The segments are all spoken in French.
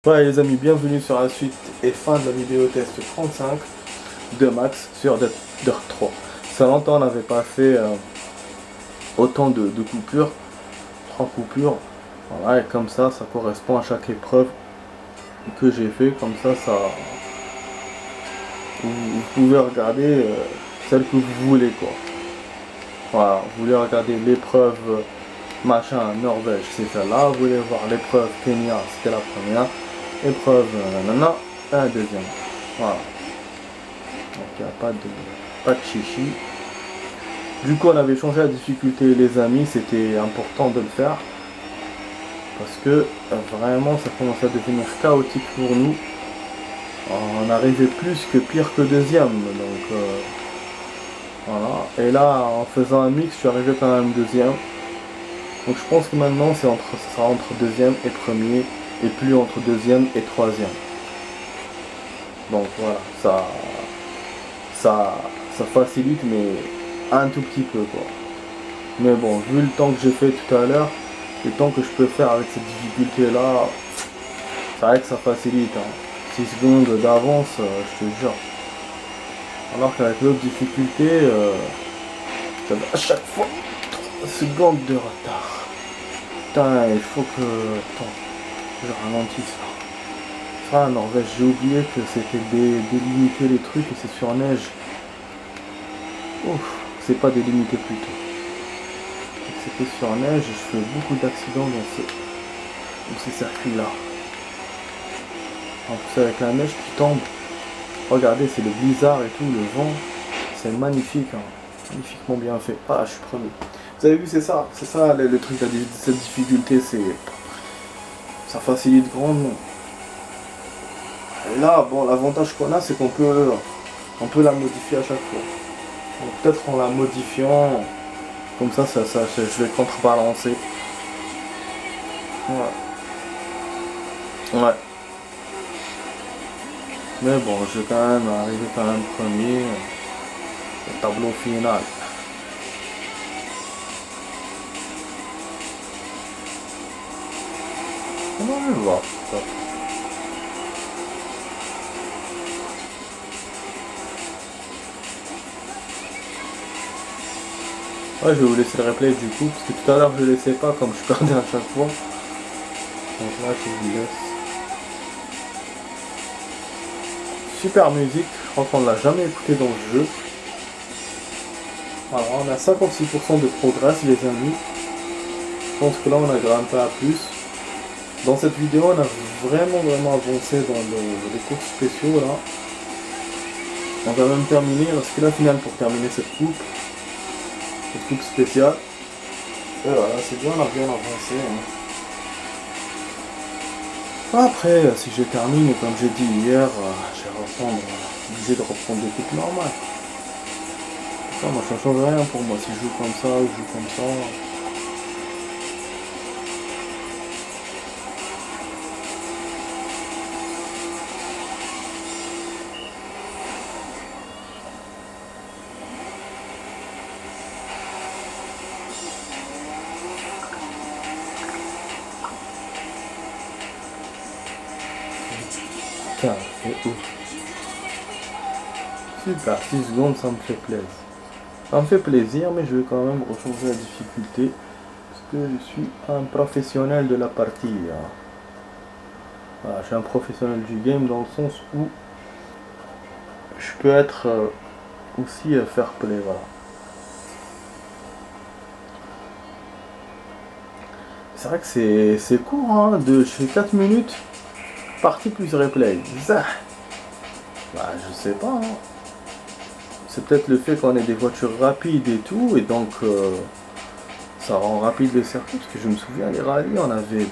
Ouais les amis, bienvenue sur la suite et fin de la vidéo test 35 de Max sur Dirt 3. Ça longtemps on n'avait pas fait autant de coupures, 3 coupures. Voilà, et comme ça correspond à chaque épreuve que j'ai fait, comme ça vous pouvez regarder celle que vous voulez quoi. Voilà, vous voulez regarder l'épreuve machin Norvège, c'est celle-là, vous voulez voir l'épreuve Kenya, c'était la première. Épreuve nanana, la deuxième. Voilà. Donc il n'y a pas de chichi. Du coup on avait changé la difficulté les amis, c'était important de le faire. Parce que vraiment ça commençait à devenir chaotique pour nous. On arrivait plus que pire que deuxième. Donc voilà. Et là en faisant un mix je suis arrivé quand même deuxième. Donc je pense que maintenant ça sera entre deuxième et premier. Et plus entre deuxième et troisième. Donc voilà, ça facilite mais un tout petit peu quoi. Mais bon, vu le temps que j'ai fait tout à l'heure, le temps que je peux faire avec cette difficulté là, c'est vrai que ça facilite. 6 secondes d'avance, je te jure. Alors qu'avec l'autre difficulté, j'avais à chaque fois 3 secondes de retard. Putain, il faut que... Attends, je ralentisse là. Ah, Norvège, j'ai oublié que c'était délimiter les trucs et c'est sur neige. Ouf, c'est pas délimité plutôt. C'était sur neige et je fais beaucoup d'accidents dans ces circuits-là. En plus avec la neige qui tombe. Regardez, c'est le blizzard et tout, le vent. C'est magnifique, hein. Magnifiquement bien fait. Ah, je suis premier. Vous avez vu, c'est ça le truc de cette difficulté, c'est... Ça facilite grandement. Et là, bon, l'avantage qu'on a, c'est qu'on peut la modifier à chaque fois. Donc peut-être en la modifiant, comme ça, je vais contrebalancer. Ouais. Mais bon, je vais quand même arriver premier au tableau final. On va voir. Ouais, je vais vous laisser le replay du coup, parce que tout à l'heure je ne laissais pas comme je perdais à chaque fois. Donc là je vous laisse. Super musique, je crois qu'on ne l'a jamais écouté dans le jeu. Alors on a 56% de progrès les amis. Je pense que là on a grimpé à plus. Dans cette vidéo on a vraiment avancé dans les courses spéciaux là. On va même terminer, parce que la finale pour terminer cette coupe spéciale. Et voilà, c'est bien, on a bien avancé. Après, si je termine, comme j'ai dit hier, je vais obligé de reprendre des coupes normales. Ça, moi, ça change rien pour moi, si je joue comme ça ou je joue comme ça. Putain, c'est ouf. Super, 6 secondes, ça me fait plaisir. Ça me fait plaisir, mais je vais quand même rechanger la difficulté. Parce que je suis un professionnel de la partie. Voilà, je suis un professionnel du game dans le sens où je peux être aussi fair play, voilà. C'est vrai que c'est court, hein, je fais 4 minutes. Partie plus replay. Bah, je sais pas. Hein. C'est peut-être le fait qu'on ait des voitures rapides et tout, et donc ça rend rapide les circuits. Parce que je me souviens, les rallyes, on avait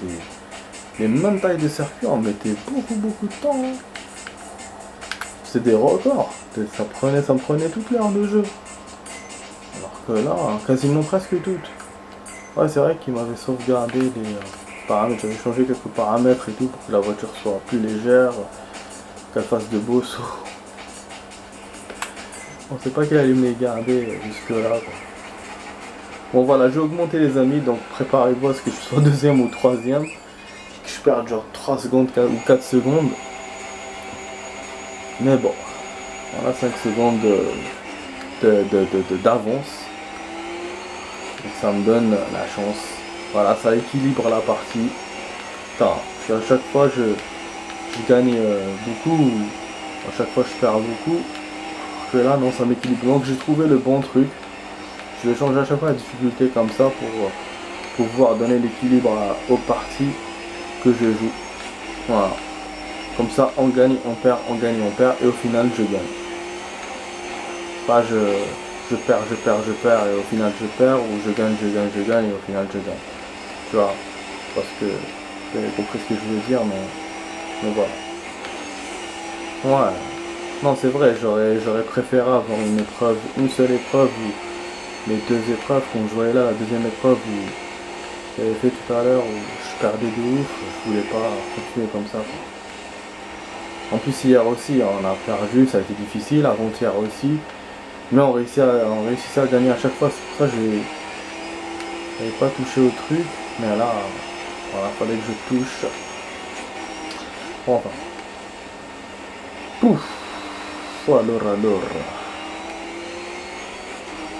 les mêmes tailles de circuits, on mettait beaucoup de temps. Hein. C'est des records. Ça me prenait toute l'heure de jeu. Alors que là, quasiment presque toutes. Ouais, c'est vrai qu'il m'avait sauvegardé les paramètres, j'avais changé quelques paramètres et tout pour que la voiture soit plus légère, qu'elle fasse de beaux sauts. On sait pas qu'elle allait me les garder jusque là. Bon voilà, j'ai augmenté les amis, donc préparez-vous à ce que je sois deuxième ou troisième, que je perds genre 3 secondes ou 4 secondes. Mais bon, on a 5 secondes d'avance. Donc ça me donne la chance. Voilà, ça équilibre la partie. Parce qu'à chaque fois je gagne beaucoup, à chaque fois je perds beaucoup. Que là non, ça m'équilibre. Donc j'ai trouvé le bon truc. Je vais changer à chaque fois la difficulté comme ça pour pouvoir donner l'équilibre aux parties que je joue. Voilà. Comme ça on gagne, on perd, on gagne, on perd et au final je gagne. Pas je perds et au final je perds, ou je gagne et au final je gagne. Tu vois, parce que vous avez compris ce que je veux dire, mais voilà. Ouais. Non, c'est vrai, j'aurais préféré avoir une seule épreuve, ou les 2 épreuves qu'on jouait là, la deuxième épreuve où j'avais fait tout à l'heure, où je perdais de ouf, je voulais pas continuer comme ça. En plus hier aussi, on a perdu, ça a été difficile, avant-hier aussi. Mais on réussissait à gagner à chaque fois, c'est pour ça que j'avais pas touché au truc. Mais là, voilà, fallait que je touche. Bon, enfin. Pouf.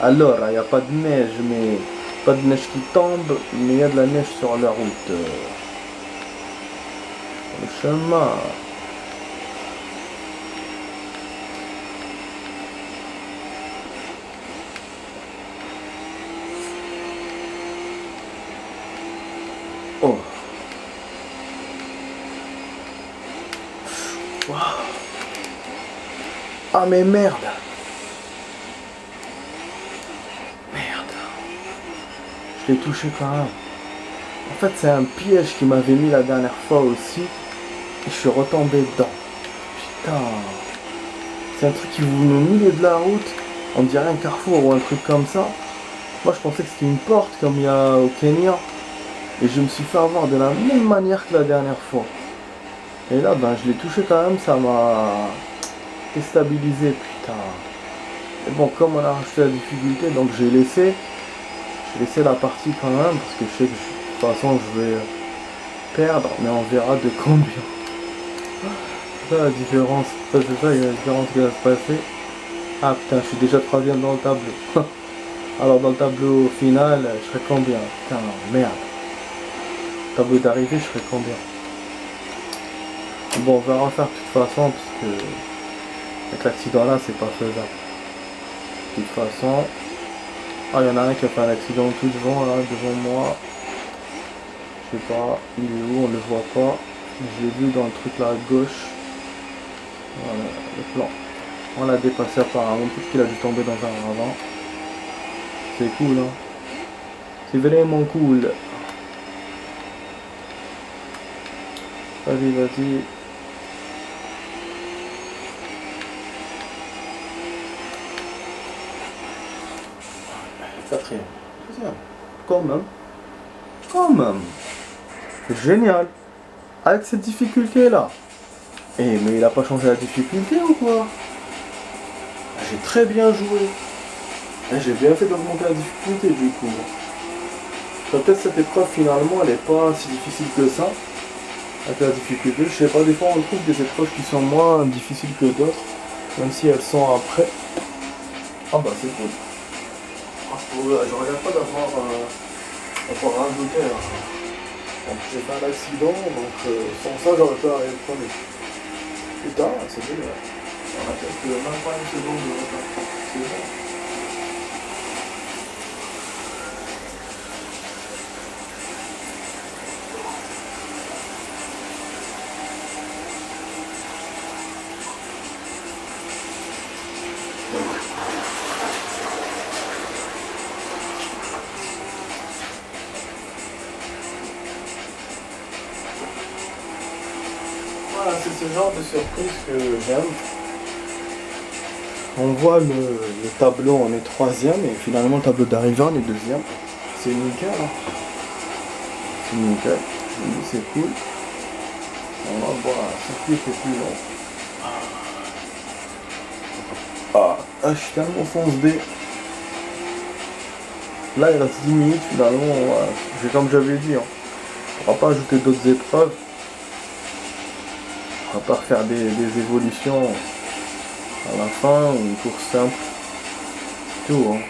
Alors, il n'y a pas de neige, mais pas de neige qui tombe, mais il y a de la neige sur la route. Le chemin. Oh. Wow. Ah mais merde. Je l'ai touché quand même. En fait c'est un piège qui m'avait mis la dernière fois aussi. Et je suis retombé dedans. Putain. C'est un truc qui vous met au milieu de la route. On dirait un carrefour ou un truc comme ça. Moi je pensais que c'était une porte comme il y a au Kenya. Et je me suis fait avoir de la même manière que la dernière fois. Et là ben je l'ai touché quand même, ça m'a déstabilisé, putain. Et bon, comme on a rajouté la difficulté, donc j'ai laissé la partie quand même, parce que je sais que de toute façon je vais perdre, mais on verra de combien. C'est ça la différence, c'est ça la différence qui va se passer. Ah putain, je suis déjà 3ème dans le tableau. Alors dans le tableau final, je serai combien? Putain, merde. Tableau d'arrivée, je serai combien? Bon, on va refaire de toute façon, parce que avec l'accident là, c'est pas faisable. De toute façon... Ah, il y en a un qui a fait un accident tout devant, là, devant moi. Je sais pas, il est où, on le voit pas. Je l'ai vu dans le truc là à gauche. Voilà, le plan. On l'a dépassé apparemment, peut-être qu'il a dû tomber dans un ravin. C'est cool, hein. C'est vraiment cool. Vas-y, vas-y. Quatrième. Deuxième. Quand même. Quand même. C'est génial. Avec cette difficulté là. Eh mais il a pas changé la difficulté ou quoi? J'ai très bien joué. J'ai bien fait d'augmenter la difficulté du coup. Peut-être cette épreuve finalement elle est pas si difficile que ça. Avec la difficulté, je sais pas, des fois on trouve des épreuves qui sont moins difficiles que d'autres. Même si elles sont après. Ah bah c'est cool. Je regrette pas d'avoir rajouté. Donc j'ai fait un accident, donc sans ça j'aurais pas arrivé le premier. Putain, c'est génial. On a peut-être même pas une seconde de retard. C'est bon. Voilà, c'est ce genre de surprise que j'aime. On voit le tableau, on est 3ème et finalement le tableau d'arrivée on est 2ème. C'est nickel, hein. C'est nickel. Je me dis c'est cool. On va voir, le circuit était plus long. Ah, je suis tellement fonce-dé. Là il reste 10 minutes finalement, comme j'avais dit, hein. On va pas ajouter d'autres épreuves. À part faire des évolutions à la fin ou une course simple. C'est tout, hein.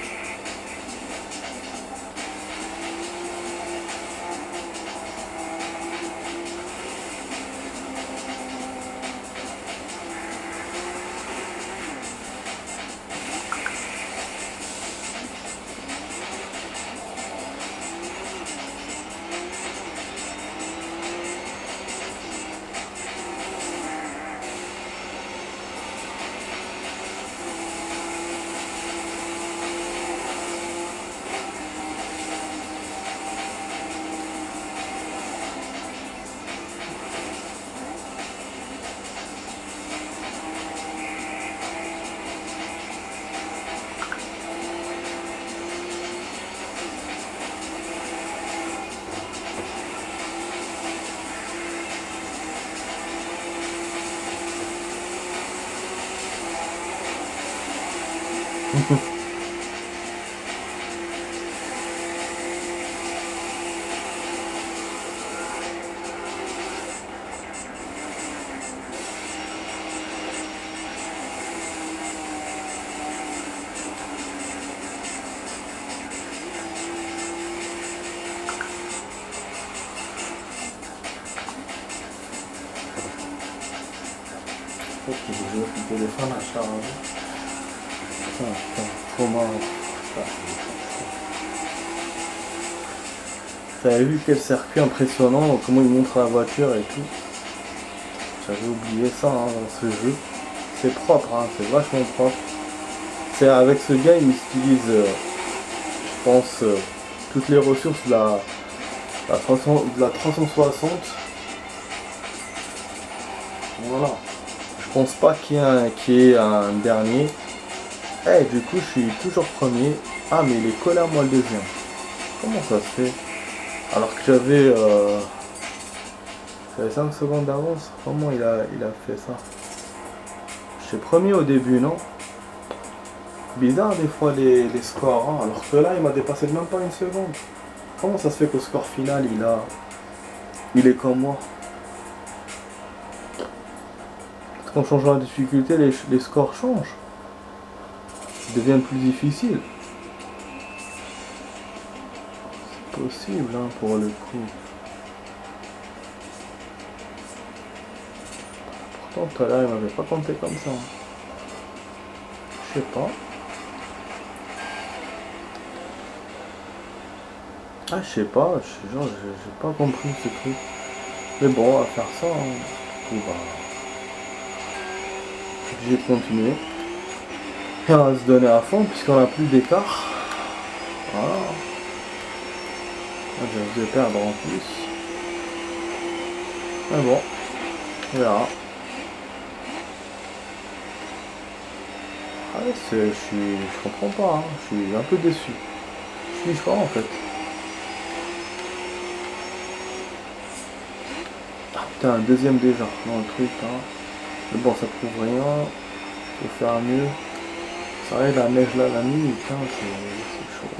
Ok, j'ai le téléphone à charger. Attends, comment... T'avais vu quel circuit impressionnant, comment il montre la voiture et tout. J'avais oublié ça hein, dans ce jeu. C'est propre, hein, c'est vachement propre. C'est avec ce gars, il utilise, je pense, toutes les ressources de la 360. Voilà. Je pense pas qu'il y ait un dernier. Eh, du coup, je suis toujours premier. Ah, mais il est collé à moi le deuxième. Comment ça se fait? Alors que j'avais 5 secondes d'avance. Comment il a fait ça? J'étais premier au début, non? Bizarre des fois les scores, hein, alors que là il m'a dépassé de même pas une seconde. Comment ça se fait qu'au score final il est comme moi? Parce qu'en changeant la difficulté, les scores changent. Ils deviennent plus difficiles. C'est possible hein, pour le coup. Pourtant tout à l'heure il m'avait pas compté comme ça. Je sais pas. Ah, je sais pas, j'ai pas compris ce truc. Mais bon, on va faire ça. Hein. On va obligé de continuer. Et on va se donner à fond puisqu'on a plus d'écart. Voilà. Je vais perdre en plus. Mais bon, on verra. Ah, je comprends pas, hein. Je suis un peu déçu. Je suis fort en fait. Putain, un deuxième déjà dans le truc hein. Mais bon ça prouve rien. Faut faire mieux. Ça arrive la neige là la nuit, putain c'est chaud.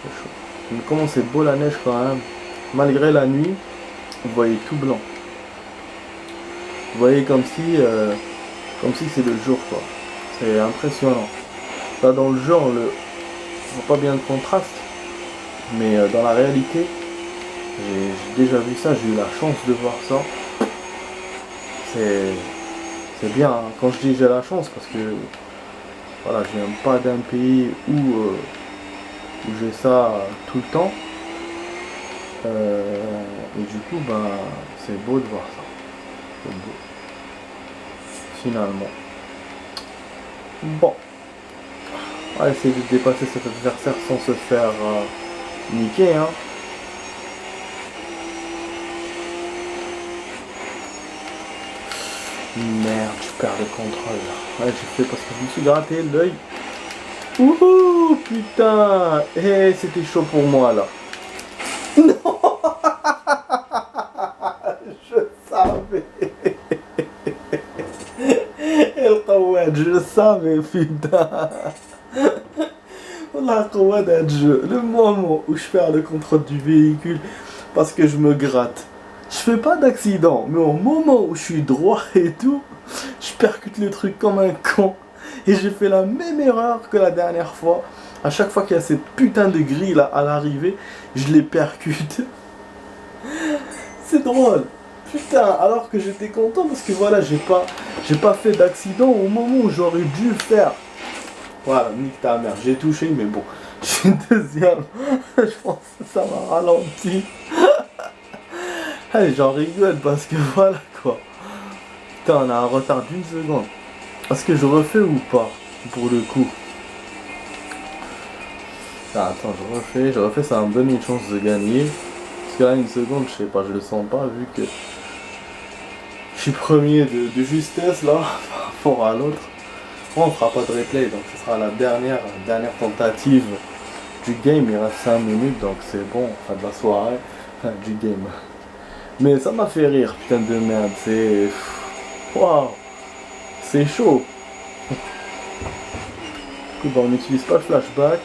C'est chaud. Mais comment c'est beau la neige quand même. Malgré la nuit, vous voyez tout blanc. Vous voyez comme si c'est le jour quoi. C'est impressionnant. Là dans le jeu on voit pas bien le contraste. Mais dans la réalité, j'ai déjà vu ça, j'ai eu la chance de voir ça. C'est bien, hein. Quand je dis j'ai la chance, parce que voilà, je viens pas d'un pays où j'ai ça tout le temps. Et du coup, ben, c'est beau de voir ça. C'est beau. Finalement. Bon. On va essayer de dépasser cet adversaire sans se faire niquer, hein. Merde, je perds le contrôle. Ouais, j'ai fait parce que je me suis gratté l'œil. Ouhou, putain. Eh, c'était chaud pour moi, là. Non. Je savais. El Kawad, je savais, putain. La Kawad, le moment où je perds le contrôle du véhicule parce que je me gratte. Je fais pas d'accident, mais au moment où je suis droit et tout, je percute le truc comme un con. Et j'ai fait la même erreur que la dernière fois. À chaque fois qu'il y a cette putain de grille là à l'arrivée, je les percute. C'est drôle. Putain, alors que j'étais content parce que voilà, j'ai pas fait d'accident au moment où j'aurais dû faire. Voilà, nique ta mère, j'ai touché, mais bon, je suis deuxième. Je pense que ça m'a ralenti. Allez, j'en rigole parce que voilà quoi. Putain, on a un retard d'une seconde. Est-ce que je refais ou pas? Pour le coup. Ah, attends, je refais, ça va me donner une chance de gagner. Parce que là, une seconde, je sais pas, je le sens pas vu que je suis premier de justesse là par rapport à l'autre. Bon, on fera pas de replay, donc ce sera la dernière tentative du game. Il reste 5 minutes, donc c'est bon, enfin de la soirée, enfin, du game. Mais ça m'a fait rire, putain de merde, c'est... Waouh, c'est chaud. Du coup, bah, on n'utilise pas le flashback.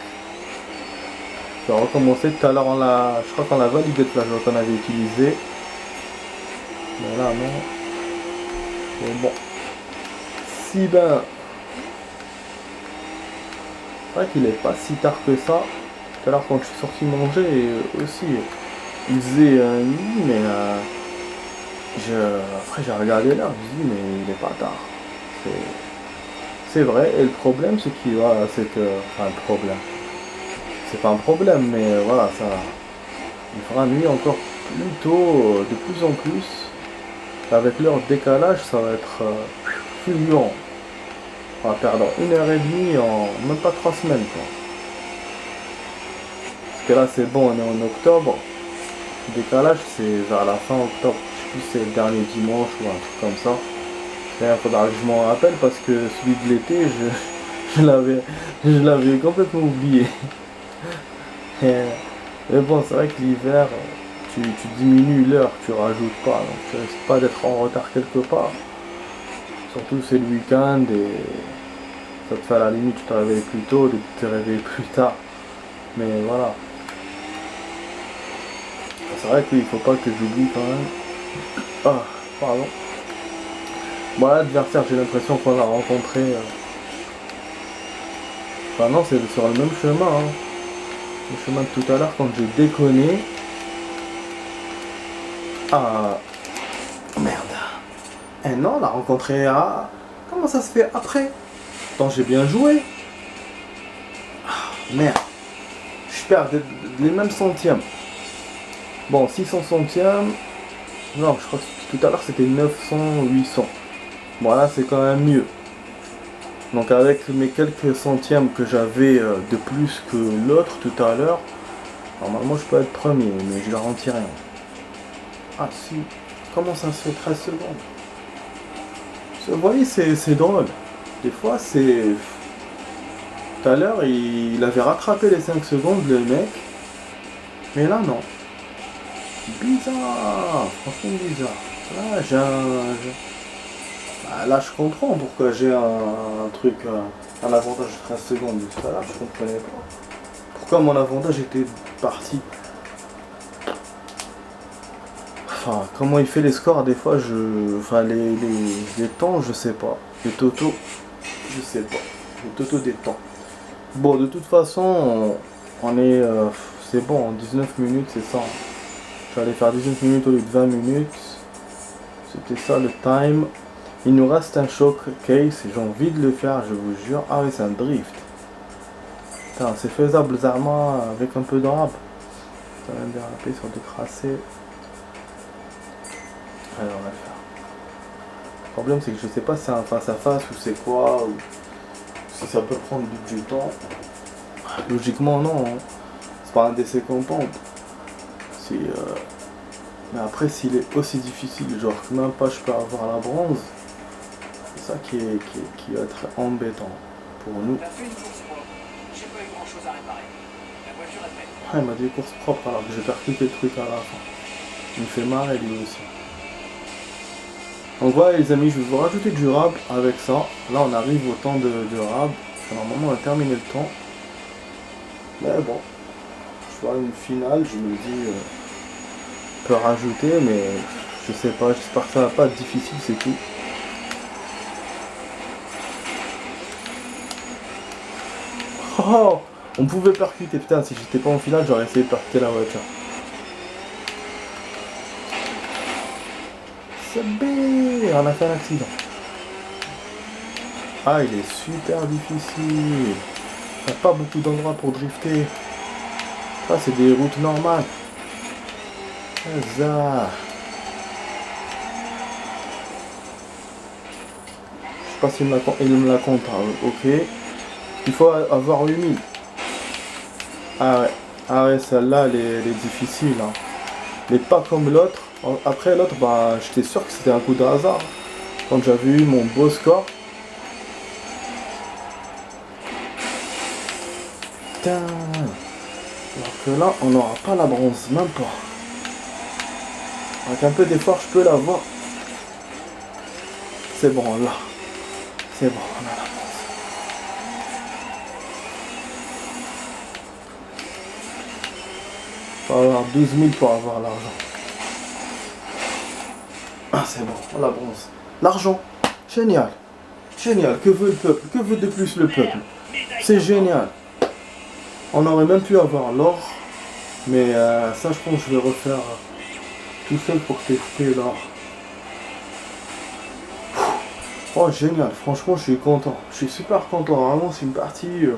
Je vais recommencer. Tout à l'heure, je crois qu'on l'a validé le flashback qu'on avait utilisé. Mais là, non. Mais bon. Si ben... C'est vrai qu'il est pas si tard que ça. Tout à l'heure, quand je suis sorti manger, aussi, il faisait nuit, mais... Après, j'ai regardé l'heure, je me dis, mais il est pas tard. C'est vrai, et le problème, c'est qu'il voilà, c'est que... Enfin, le problème. C'est pas un problème, mais voilà, ça... Il fera nuit encore plus tôt, de plus en plus. Avec leur décalage, ça va être fulgurant. On va perdre 1h30 en même pas 3 semaines, quoi. Parce que là, c'est bon, on est en octobre. Le décalage, c'est vers la fin octobre. Je sais plus si c'est le dernier dimanche ou un truc comme ça. Il faudra que je m'en rappelle parce que celui de l'été, je l'avais complètement oublié. Mais bon, c'est vrai que l'hiver, tu diminues l'heure, tu rajoutes pas, donc tu risques pas d'être en retard quelque part. Surtout c'est le week-end et ça te fait à la limite, tu te réveilles plus tôt, de te réveiller plus tard. Mais voilà. C'est vrai qu'il faut pas que j'oublie quand même. Ah, pardon. Bon, l'adversaire, j'ai l'impression qu'on l'a rencontré. Enfin non, c'est sur le même chemin. Hein. Le chemin de tout à l'heure quand j'ai déconné. Ah, merde. Eh non, on l'a rencontré à... Comment ça se fait après? Attends, j'ai bien joué. Ah, merde. Je perds les mêmes centièmes. Bon, 600 centièmes. Non, je crois que tout à l'heure c'était 900, 800. Bon, là c'est quand même mieux. Donc avec mes quelques centièmes que j'avais de plus que l'autre tout à l'heure, normalement je peux être premier, mais je garantis rien. Ah si, comment ça se fait 13 secondes? Vous voyez, c'est drôle. Des fois c'est... Tout à l'heure il avait rattrapé les 5 secondes le mec, mais là non. Bizarre, franchement bizarre. Là je comprends pourquoi j'ai un truc, un avantage de 13 secondes. Tout à l'heure je comprenais pas. Pourquoi mon avantage était parti. Enfin, comment il fait les scores, des fois Enfin les temps, je sais pas. Les totaux, je sais pas. Les totaux des temps. Bon, de toute façon, on est... c'est bon, en 19 minutes, c'est ça. Je vais aller faire 19 minutes au lieu de 20 minutes. C'était ça le time. Il nous reste un showcase et j'ai envie de le faire, je vous jure. Ah oui, c'est un drift. Putain, c'est faisable, Zarma, avec un peu de rap. Ça va me déraper sur des tracés. Allez, on va le faire. Le problème, c'est que je sais pas si c'est un face à face ou c'est quoi, ou si ça peut prendre du temps. Logiquement, non. Hein. C'est pas un décès qu'on tente. Mais après, s'il est aussi difficile, genre que même pas je peux avoir la bronze, c'est ça qui va être embêtant pour nous. Ah, il m'a dit course propre alors que j'ai percuté le truc à la fin. Il me fait marrer lui aussi. Donc voilà les amis, je vais vous rajouter du rab avec ça. Là on arrive au temps de rab. Normalement on a terminé le temps. Mais bon, je vois une finale, je me dis peux rajouter, mais je sais pas, j'espère que ça va pas être difficile, c'est tout. Oh, on pouvait percuter, putain, si j'étais pas en finale, j'aurais essayé de percuter la voiture. C'est bien, on a fait un accident. Ah, il est super difficile. Il n'y a pas beaucoup d'endroits pour drifter. Ça, c'est des routes normales. Ça. Je sais pas s'il me la compte. Ok. Il faut avoir 8000. Ah ouais. Ah ouais, celle-là, elle est difficile. Hein. Mais pas comme l'autre. Après l'autre, bah, j'étais sûr que c'était un coup de hasard. Quand j'avais eu mon beau score. Putain. Alors que là, on n'aura pas la bronze, même pas. Avec un peu d'effort, je peux l'avoir. C'est bon, là. C'est bon, on a la bronze. Faut avoir 12 000 pour avoir l'argent. Ah, c'est bon, on a la bronze. L'argent, génial. Génial, que veut le peuple? Que veut de plus le peuple? C'est génial. On aurait même pu avoir l'or. Mais ça, je pense que je vais refaire tout seul pour tester l'or. Oh, génial. Franchement, je suis content. Je suis super content. Vraiment, c'est une partie...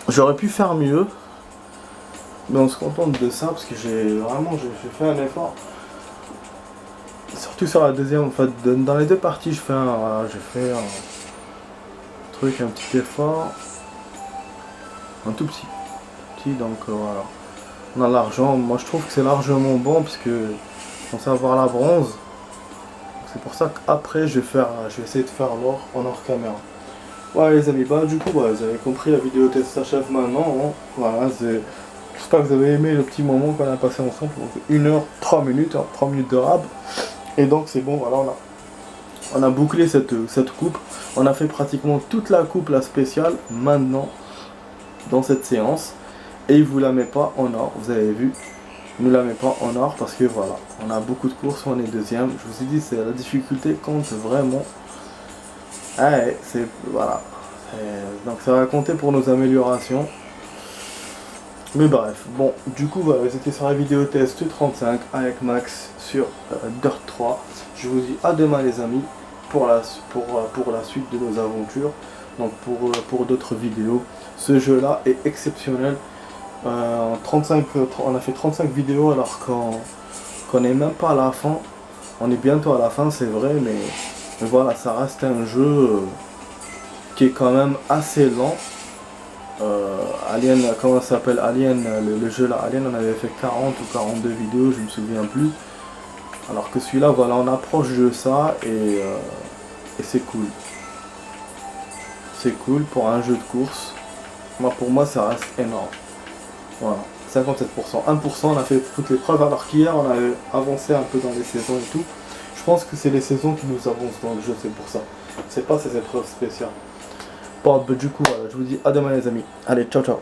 J'aurais pu faire mieux. Mais on se contente de ça parce que j'ai fait un effort. Surtout sur la deuxième, en fait, dans les deux parties, j'ai fait un truc, un petit effort. Un tout petit. Donc voilà. On a l'argent. Moi, je trouve que c'est largement bon parce que on sait avoir la bronze. C'est pour ça qu'après, je vais essayer de faire l'or en hors caméra. Ouais les amis, bah du coup vous avez compris, la vidéo test s'achève maintenant. Hein. Voilà, j'espère que vous avez aimé le petit moment qu'on a passé ensemble. Donc 1 heure 3 minutes, hein, 3 minutes de rab. Et donc c'est bon, voilà, on a bouclé cette coupe. On a fait pratiquement toute la coupe, la spéciale, maintenant, dans cette séance. Et il vous la met pas en or, vous avez vu. Il ne la met pas en or parce que voilà, on a beaucoup de courses, on est deuxième. Je vous ai dit, c'est la difficulté compte vraiment. Ouais, c'est voilà. Donc ça va compter pour nos améliorations. Mais bref, bon, du coup voilà, c'était sur la vidéo test 35 avec Max sur Dirt 3. Je vous dis à demain les amis pour la suite de nos aventures. Donc pour d'autres vidéos. Ce jeu là est exceptionnel. On a fait 35 vidéos alors qu'on n'est même pas à la fin. On est bientôt à la fin, c'est vrai, mais voilà, ça reste un jeu qui est quand même assez lent. Alien, comment ça s'appelle, Alien, le jeu là, Alien, on avait fait 40 ou 42 vidéos, je me souviens plus. Alors que celui-là, voilà, on approche de ça et c'est cool. C'est cool pour un jeu de course. Pour moi, ça reste énorme. Voilà, 57%. 1%, on a fait toutes les preuves, alors qu'hier, on avait avancé un peu dans les saisons et tout. Je pense que c'est les saisons qui nous avancent dans le jeu, c'est pour ça. C'est pas ces épreuves spéciales. Bon, du coup, voilà, je vous dis à demain les amis. Allez, ciao ciao.